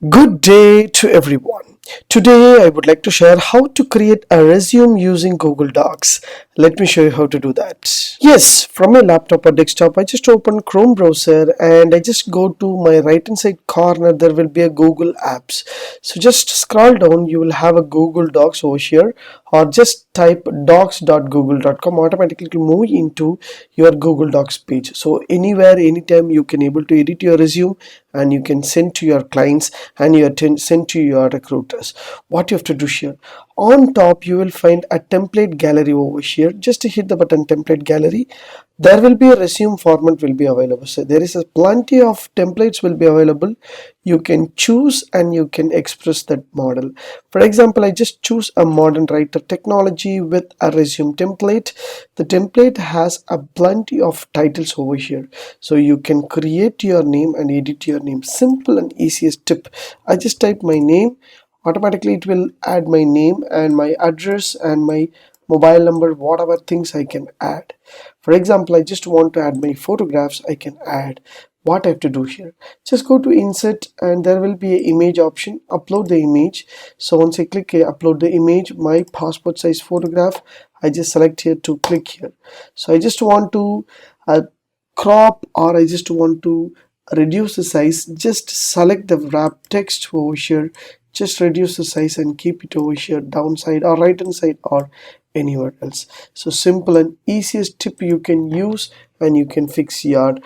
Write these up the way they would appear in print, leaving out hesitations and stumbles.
Good day to everyone. Today I would like to share how to create a resume using Google Docs. Let me show you how to do that. Yes, from my laptop or desktop, I just open Chrome browser and I just go to my right hand side corner. There will be a Google Apps. So just scroll down, you will have a Google Docs over here, or just type docs.google.com. Automatically it will move into your Google Docs page. So anywhere, anytime you can able to edit your resume and you can send to your clients and you send to your recruiters. What you have to do here, on top you will find a template gallery over here. Just hit the button template gallery. There will be a resume format will be available. So there is a plenty of templates will be available. You can choose and you can express that model. For example, I just choose a modern writer technology with a resume template. The template has a plenty of titles over here, so you can create your name and edit your name. Simple and easiest tip. I just type my name. Automatically it will add my name and my address and my mobile number, whatever things I can add. For example, I just want to add my photographs. I can add. What I have to do here, just go to insert and there will be an image option. Upload the image. So once I click here, upload the image, my passport size photograph, I just select here to click here. So I just want to crop, or I just want to reduce the size. Just select the wrap text over here, just reduce the size and keep it over here, downside or right hand side or anywhere else. So simple and easiest tip you can use, and you can fix your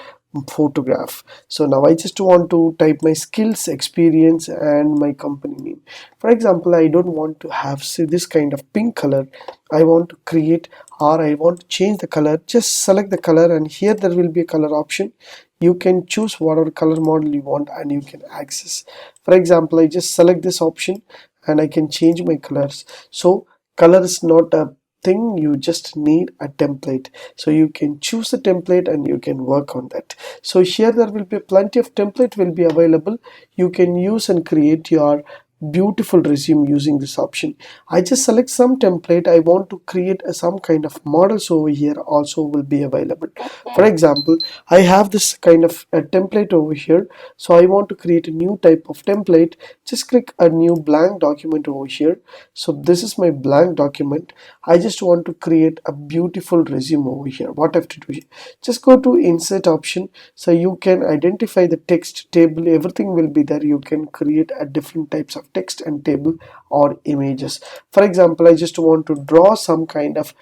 photograph. So now I just want to type my skills, experience and my company name. For example, I don't want to have this kind of pink color. I want to create, or I want to change the color. Just select the color and here there will be a color option. You can choose whatever color model you want and you can access. For example, I just select this option and I can change my colors. So color is not a thing, you just need a template. So you can choose the template and you can work on that. So here there will be plenty of template will be available. You can use and create your beautiful resume using this option. I just select some template. I want to create some kind of models over here also will be available. For example, I have this kind of a template over here. So I want to create a new type of template. Just click a new blank document over here. So this is my blank document. I just want to create a beautiful resume over here. What I have to do here, just go to insert option. So you can identify the text table, everything will be there. You can create a different types of text and table or images. For example, I just want to draw some kind of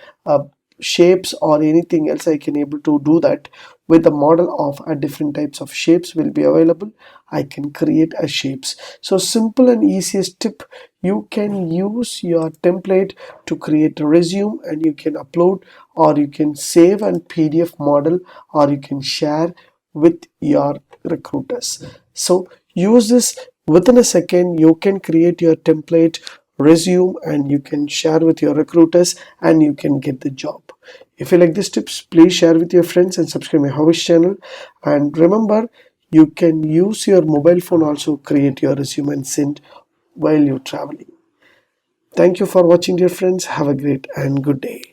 shapes or anything else. I can able to do that with the model of a different types of shapes will be available. I can create a shapes. So simple and easiest tip, you can use your template to create a resume and you can upload, or you can save an PDF model, or you can share with your recruiters. So use this. Within a second you can create your template resume and you can share with your recruiters and you can get the job. If you like these tips, please share with your friends and subscribe my HowXT channel. And remember, you can use your mobile phone also create your resume and send while you're traveling. Thank you for watching, dear friends. Have a great and good day.